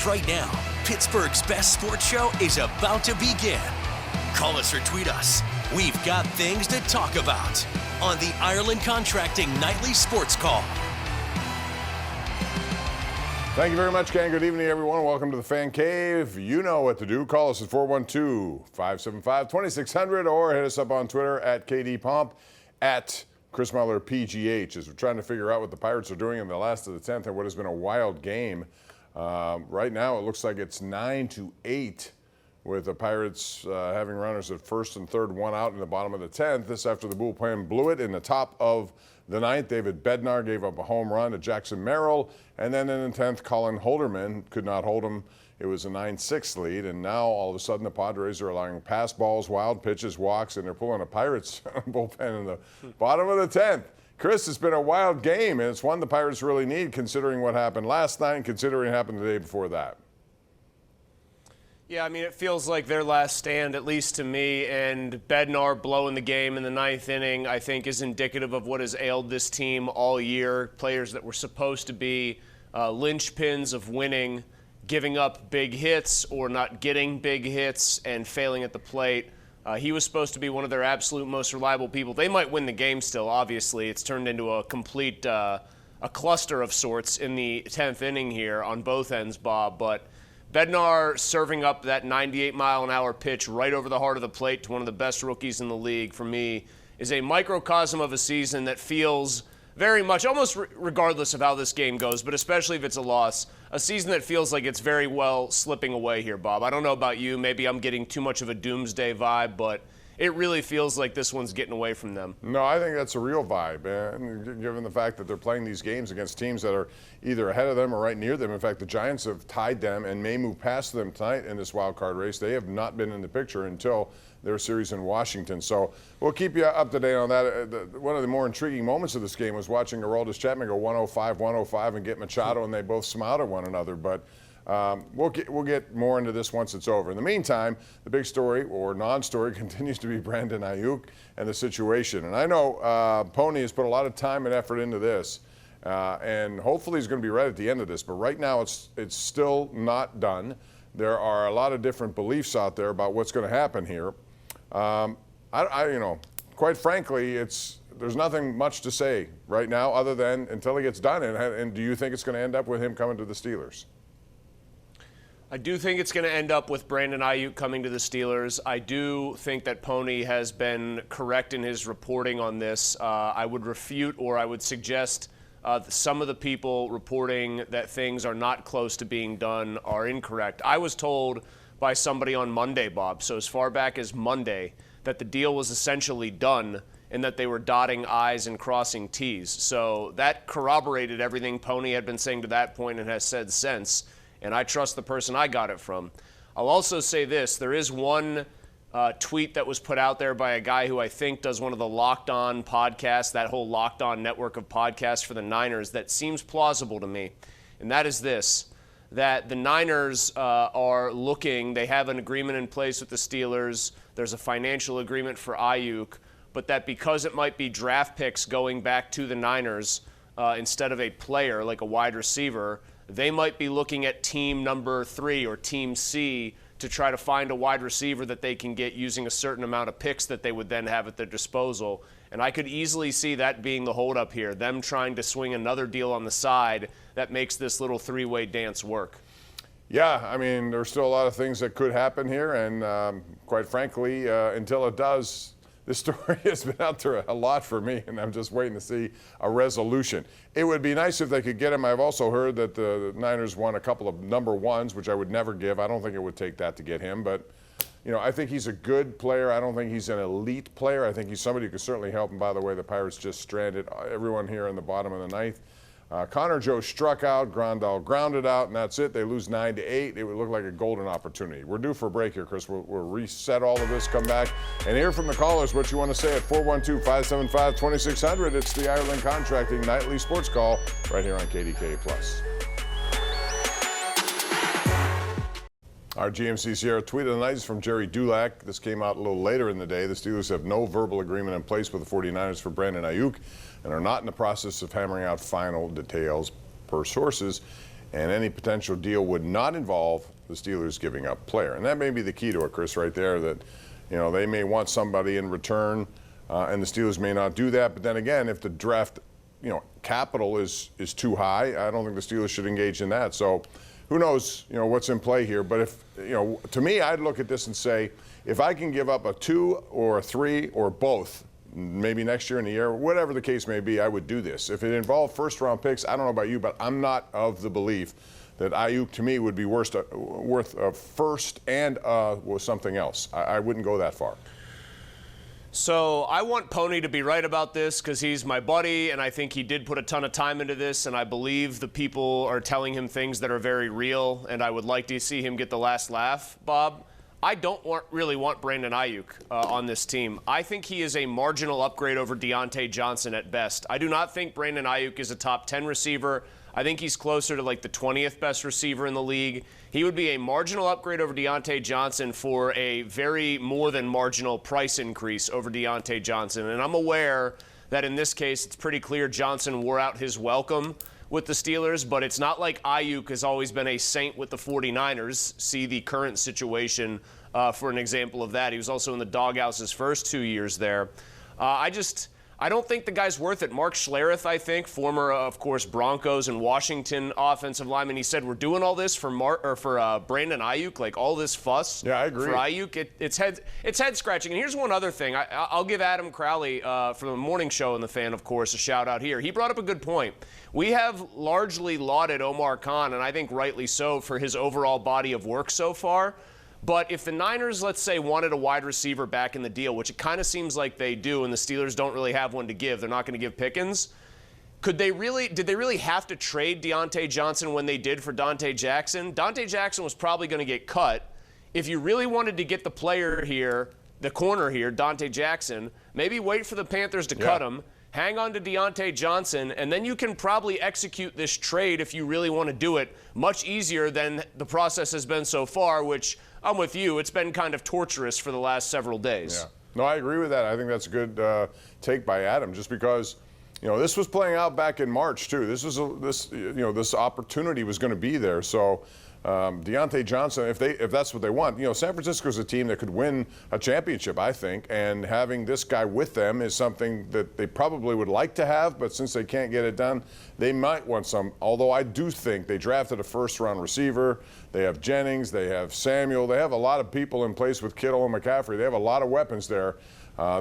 Right now, Pittsburgh's best sports show is about to begin. Call us or tweet us. We've got things to talk about on the Ireland Contracting Nightly Sports Call. Thank you very much, Ken. Good evening, everyone. Welcome to the Fan Cave. You know what to do. Call us at 412-575-2600 or hit us up on Twitter at KDPomp, at Chris Mueller PGH, as we're trying to figure out what the Pirates are doing in the last of the 10th and what has been a wild game. Right now, it looks like it's 9-8 with the Pirates having runners at first and third, one out in the bottom of the 10th. This after the bullpen blew it in the top of the ninth. David Bednar gave up a home run to Jackson Merrill. And then in the 10th, Colin Holderman could not hold him. It was a 9-6 lead. And now all of a sudden the Padres are allowing pass balls, wild pitches, walks, and they're pulling a Pirates bullpen in the bottom of the 10th. Chris, it's been a wild game, and it's one the Pirates really need considering what happened last night and considering what happened the day before that. Yeah, I mean, it feels like their last stand, at least to me, and Bednar blowing the game in the ninth inning, I think, is indicative of what has ailed this team all year. Players that were supposed to be linchpins of winning, giving up big hits or not getting big hits and failing at the plate. He was supposed to be one of their absolute most reliable people. They might win the game still, obviously. It's turned into a complete a cluster of sorts in the 10th inning here on both ends, Bob, but Bednar serving up that 98-mile-an-hour pitch right over the heart of the plate to one of the best rookies in the league, for me, is a microcosm of a season that feels very much, almost regardless of how this game goes, but especially if it's a loss, a season that feels like it's very well slipping away here, Bob. I don't know about you. Maybe I'm getting too much of a doomsday vibe, but it really feels like this one's getting away from them. No, I think that's a real vibe, and given the fact that they're playing these games against teams that are either ahead of them or right near them. In fact, the Giants have tied them and may move past them tonight in this wild card race. They have not been in the picture until their series in Washington. So we'll keep you up to date on that. One of the more intriguing moments of this game was watching Aroldis Chapman go 105 and get Machado, and they both smiled at one another. But we'll get more into this once it's over. In the meantime, the big story or non-story continues to be Brandon Ayuk and the situation. And I know Pony has put a lot of time and effort into this, and hopefully he's going to be right at the end of this. But right now, it's still not done. There are a lot of different beliefs out there about what's going to happen here. Quite frankly, there's nothing much to say right now other than until he gets done. And do you think it's going to end up with him coming to the Steelers? I do think it's going to end up with Brandon Ayuk coming to the Steelers. I do think that Pony has been correct in his reporting on this. I would refute, or I would suggest some of the people reporting that things are not close to being done are incorrect. I was told by somebody on Monday, Bob, so as far back as Monday, that the deal was essentially done and that they were dotting I's and crossing T's. So that corroborated everything Pony had been saying to that point and has said since. And I trust the person I got it from. I'll also say this. There is one tweet that was put out there by a guy who I think does one of the Locked On podcasts, that whole Locked On network of podcasts for the Niners, that seems plausible to me. And that is this, that the Niners are looking, they have an agreement in place with the Steelers. There's a financial agreement for Ayuk, but that because it might be draft picks going back to the Niners instead of a player like a wide receiver, they might be looking at team number 3 or team C to try to find a wide receiver that they can get using a certain amount of picks that they would then have at their disposal. And I could easily see that being the holdup here, them trying to swing another deal on the side that makes this little three-way dance work. Yeah, I mean, there's still a lot of things that could happen here, and quite frankly, until it does, this story has been out there a lot for me, and I'm just waiting to see a resolution. It would be nice if they could get him. I've also heard that the Niners won a couple of number ones, which I would never give. I don't think it would take that to get him, but I think he's a good player. I don't think he's an elite player. I think he's somebody who could certainly help. And by the way, the Pirates just stranded everyone here in the bottom of the ninth. Connor Joe struck out, Grandal grounded out, and that's it. They lose 9-8. It would look like a golden opportunity. We're due for a break here, Chris. We'll reset all of this, come back, and hear from the callers what you want to say at 412-575-2600. It's the Ireland Contracting Nightly Sports Call right here on KDKA+. Our GMC Sierra tweet of the night is from Jerry Dulac. This came out a little later in the day. The Steelers have no verbal agreement in place with the 49ers for Brandon Ayuk and are not in the process of hammering out final details per sources. and any potential deal would not involve the Steelers giving up player. And that may be the key to it, Chris, right there, that they may want somebody in return, and the Steelers may not do that. But then again, if the draft capital is too high, I don't think the Steelers should engage in that. So who knows, what's in play here. But if, to me, I'd look at this and say, if I can give up a 2 or a 3 or both, maybe next year in the year, whatever the case may be, I would do this. If it involved first-round picks, I don't know about you, but I'm not of the belief that Ayuk, to me, would be worth a first and something else. I wouldn't go that far. So I want Pony to be right about this because he's my buddy, and I think he did put a ton of time into this, and I believe the people are telling him things that are very real, and I would like to see him get the last laugh, Bob. I don't really want Brandon Ayuk on this team. I think he is a marginal upgrade over Deontay Johnson at best. I do not think Brandon Ayuk is a top 10 receiver. I think he's closer to like the 20th best receiver in the league. He would be a marginal upgrade over Deontay Johnson for a very more than marginal price increase over Deontay Johnson. And I'm aware that in this case, it's pretty clear Johnson wore out his welcome with the Steelers, but it's not like Ayuk has always been a saint with the 49ers. See the current situation for an example of that. He was also in the doghouse his first 2 years there. I don't think the guy's worth it. Mark Schlereth, I think, former, of course, Broncos and Washington offensive lineman, he said, we're doing all this for Brandon Ayuk, like all this fuss. Yeah, I agree. For Ayuk, it's head scratching. And here's one other thing. I'll give Adam Crowley from the morning show and the Fan, of course, a shout out here. He brought up a good point. We have largely lauded Omar Khan, and I think rightly so, for his overall body of work so far. But if the Niners, let's say, wanted a wide receiver back in the deal, which it kind of seems like they do, and the Steelers don't really have one to give, they're not going to give Pickens, did they really have to trade Deontay Johnson when they did for Dante Jackson? Dante Jackson was probably going to get cut. If you really wanted to get the player here, the corner here, Dante Jackson, maybe wait for the Panthers to cut him, hang on to Deontay Johnson, and then you can probably execute this trade if you really want to do it much easier than the process has been so far, which I'm with you. It's been kind of torturous for the last several days. Yeah. No, I agree with that. I think that's a good take by Adam, just because, this was playing out back in March too. This opportunity was going to be there. So Deontay Johnson, if that's what they want, San Francisco's a team that could win a championship, I think, and having this guy with them is something that they probably would like to have, but since they can't get it done, they might want some. Although I do think they drafted a first-round receiver. They have Jennings, they have Samuel, they have a lot of people in place with Kittle and McCaffrey. They have a lot of weapons there.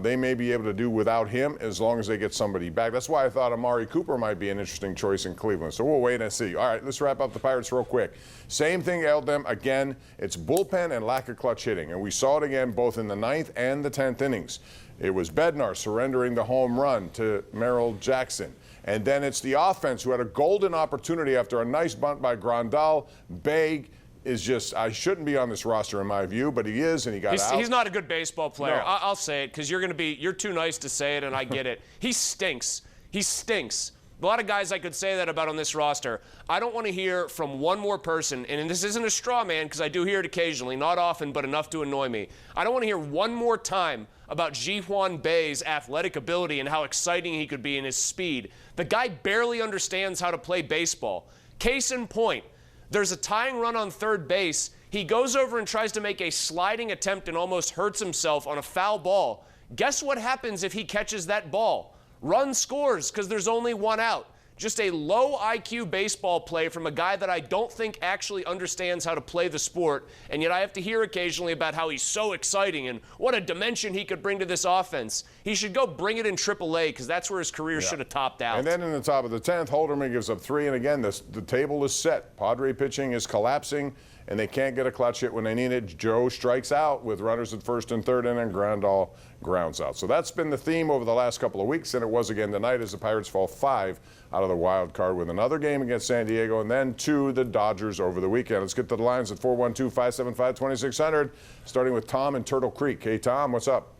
They may be able to do without him as long as they get somebody back. That's why I thought Amari Cooper might be an interesting choice in Cleveland. So we'll wait and see. All right, let's wrap up the Pirates real quick. Same thing ailed them again. It's bullpen and lack of clutch hitting. And we saw it again both in the 9th and the 10th innings. It was Bednar surrendering the home run to Merrill Jackson. And then it's the offense who had a golden opportunity after a nice bunt by Grandal. Baig is just, I shouldn't be on this roster in my view, but he is, and he got out. He's not a good baseball player. No. I'll say it because you're too nice to say it, and I get it. He stinks. He stinks. A lot of guys I could say that about on this roster. I don't want to hear from one more person, and this isn't a straw man because I do hear it occasionally, not often, but enough to annoy me. I don't want to hear one more time about Ji-Hwan Bae's athletic ability and how exciting he could be in his speed. The guy barely understands how to play baseball. Case in point, there's a tying run on third base. He goes over and tries to make a sliding attempt and almost hurts himself on a foul ball. Guess what happens if he catches that ball? Run scores because there's only one out. Just a low IQ baseball play from a guy that I don't think actually understands how to play the sport, and yet I have to hear occasionally about how he's so exciting and what a dimension he could bring to this offense. He should go bring it in AAA because that's where his career should have topped out. And then in the top of the 10th, Holderman gives up 3, and again, the table is set. Padre pitching is collapsing, and they can't get a clutch hit when they need it. Joe strikes out with runners at first and third, and then Grandal grounds out. So that's been the theme over the last couple of weeks, and it was again tonight as the Pirates fall 5 out of the wild card with another game against San Diego and then to the Dodgers over the weekend. Let's get to the lines at 412-575-2600, starting with Tom in Turtle Creek. Hey, Tom, what's up?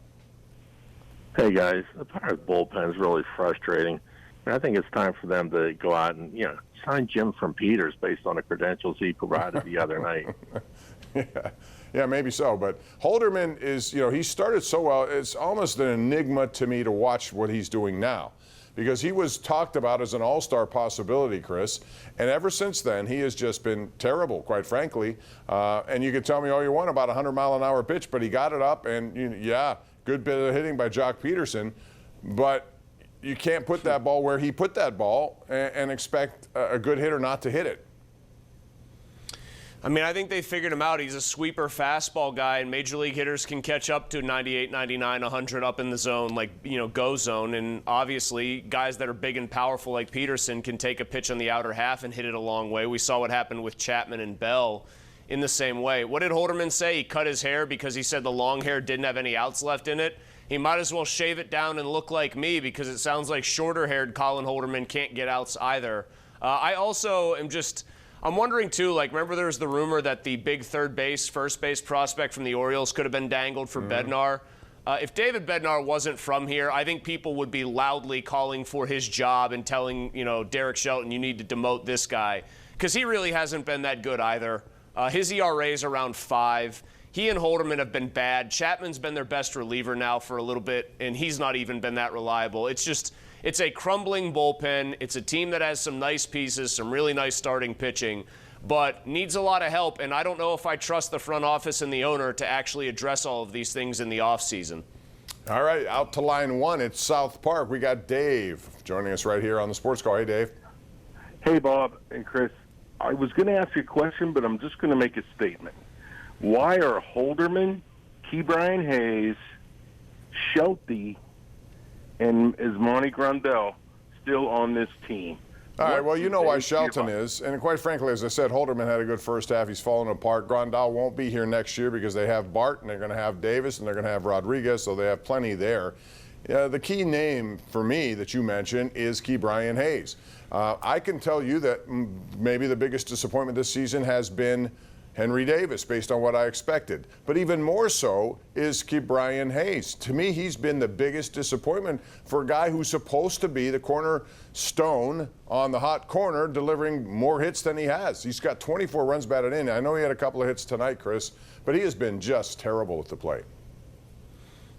Hey, guys. The Pirates bullpen is really frustrating. And I think it's time for them to go out and, sign Jim from Peters based on the credentials he provided the other night. Yeah, maybe so. But Holderman is, he started so well. It's almost an enigma to me to watch what he's doing now. because he was talked about as an all-star possibility, Chris. And ever since then, he has just been terrible, quite frankly. And you can tell me all you want about a 100-mile-an-hour pitch, but he got it up, and yeah, good bit of hitting by Jock Peterson. But you can't put that ball where he put that ball and expect a good hitter not to hit it. I mean, I think they figured him out. He's a sweeper fastball guy, and major league hitters can catch up to 98, 99, 100 up in the zone, like, go zone. And obviously, guys that are big and powerful like Peterson can take a pitch on the outer half and hit it a long way. We saw what happened with Chapman and Bell in the same way. What did Holderman say? He cut his hair because he said the long hair didn't have any outs left in it. He might as well shave it down and look like me, because it sounds like shorter-haired Colin Holderman can't get outs either. I also am I'm wondering, too, like, remember there was the rumor that the big first base prospect from the Orioles could have been dangled for Bednar? If David Bednar wasn't from here, I think people would be loudly calling for his job and telling, Derek Shelton, you need to demote this guy, because he really hasn't been that good either. His ERA is around 5. He and Holderman have been bad. Chapman's been their best reliever now for a little bit, and he's not even been that reliable. It's a crumbling bullpen. It's a team that has some nice pieces, some really nice starting pitching, but needs a lot of help, and I don't know if I trust the front office and the owner to actually address all of these things in the offseason. All right, out to line one. It's South Park. We got Dave joining us right here on the Sports Call. Hey, Dave. Hey, Bob and Chris. I was going to ask you a question, but I'm just going to make a statement. Why are Holderman, Ke'Bryan Hayes, Shelty, and is Monty Grandel still on this team? All right, well, you know why Shelton is. And quite frankly, as I said, Holderman had a good first half. He's fallen apart. Grandal won't be here next year because they have Bart, and they're going to have Davis, and they're going to have Rodriguez, so they have plenty there. The key name for me that you mentioned is Ke'Bryan Hayes. I can tell you that maybe the biggest disappointment this season has been Henry Davis, based on what I expected. But even more so is Ke'Bryan Hayes. To me, he's been the biggest disappointment for a guy who's supposed to be the cornerstone on the hot corner, delivering more hits than he has. He's got 24 runs batted in. I know he had a couple of hits tonight, Chris, but he has been just terrible at the plate.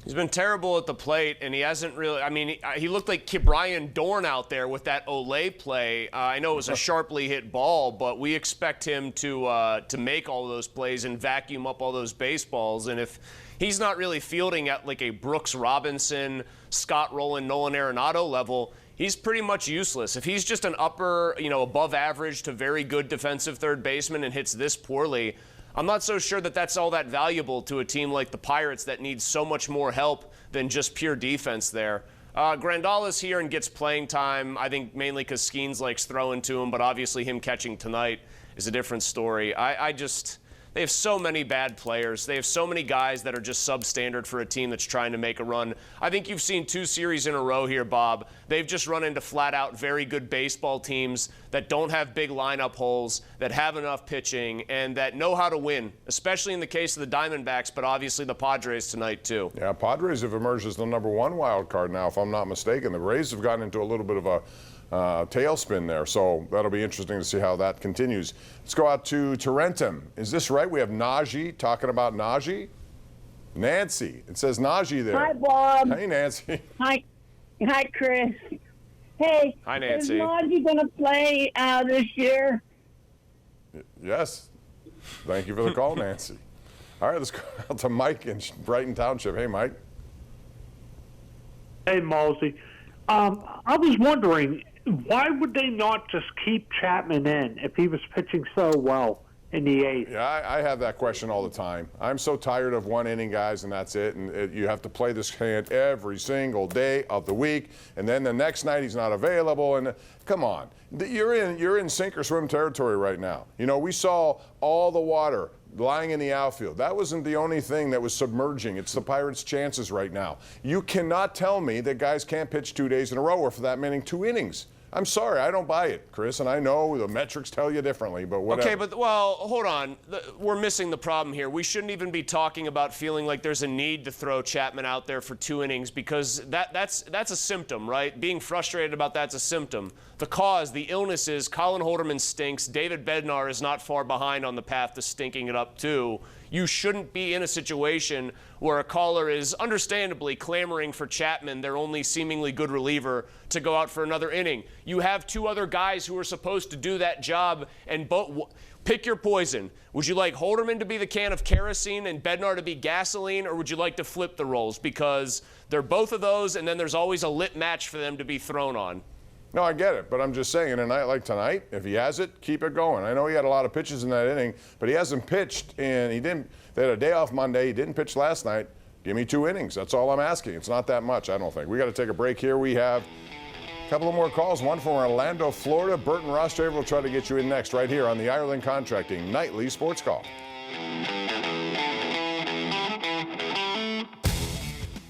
He's been terrible at the plate, and he hasn't really – I mean, he looked like Brian Dorn out there with that Olay play. I know it was a sharply hit ball, but we expect him to make all those plays and vacuum up all those baseballs. And if he's not really fielding at like a Brooks Robinson, Scott Rowland, Nolan Arenado level, he's pretty much useless. If he's just an upper, above average to very good defensive third baseman and hits this poorly – I'm not so sure that that's all that valuable to a team like the Pirates that needs so much more help than just pure defense there. Grandal is here and gets playing time, I think mainly because Skeens likes throwing to him, but obviously him catching tonight is a different story. They have so many bad players. They have so many guys that are just substandard for a team that's trying to make a run. I think you've seen 2 series in a row here, Bob. They've just run into flat-out very good baseball teams that don't have big lineup holes, that have enough pitching, and that know how to win, especially in the case of the Diamondbacks, but obviously the Padres tonight, too. Yeah, Padres have emerged as the #1 wild card now, if I'm not mistaken. The Rays have gotten into a little bit of a tailspin there, so that'll be interesting to see how that continues. Let's go out to Tarentum. Is this right? We have Najee talking about Najee. Nancy, it says Najee there. Hi, Bob. Hey, Nancy. Hi, Chris. Hey, hi, Nancy. Is Najee going to play this year? Yes. Thank you for the call, Nancy. All right, let's go out to Mike in Brighton Township. Hey, Mike. Hey, Malsey. I was wondering, why would they not just keep Chapman in if he was pitching so well in the 8th? Yeah, I have that question all the time. I'm so tired of one-inning guys, and that's it. And you have to play this hand every single day of the week, and then the next night he's not available. And come on, you're in sink or swim territory right now. We saw all the water lying in the outfield. That wasn't the only thing that was submerging. It's the Pirates' chances right now. You cannot tell me that guys can't pitch 2 days in a row, or for that meaning 2 innings. I'm sorry, I don't buy it, Chris, and I know the metrics tell you differently, but whatever. Okay, but, well, hold on. We're missing the problem here. We shouldn't even be talking about feeling like there's a need to throw Chapman out there for 2 innings because that's a symptom, right? Being frustrated about that's a symptom. The cause, the illness is Colin Holderman stinks. David Bednar is not far behind on the path to stinking it up, too. You shouldn't be in a situation where a caller is understandably clamoring for Chapman, their only seemingly good reliever, to go out for another inning. You have 2 other guys who are supposed to do that job, and pick your poison. Would you like Holderman to be the can of kerosene and Bednar to be gasoline, or would you like to flip the roles? Because they're both of those, and then there's always a lit match for them to be thrown on. No, I get it, but I'm just saying, in a night like tonight, if he has it, keep it going. I know he had a lot of pitches in that inning, but he hasn't pitched, and they had a day off Monday. He didn't pitch last night. Give me 2 innings. That's all I'm asking. It's not that much, I don't think. We got to take a break here. We have a couple of more calls, one from Orlando, Florida. Burton Rostraver will try to get you in next right here on the Ireland Contracting Nightly Sports Call.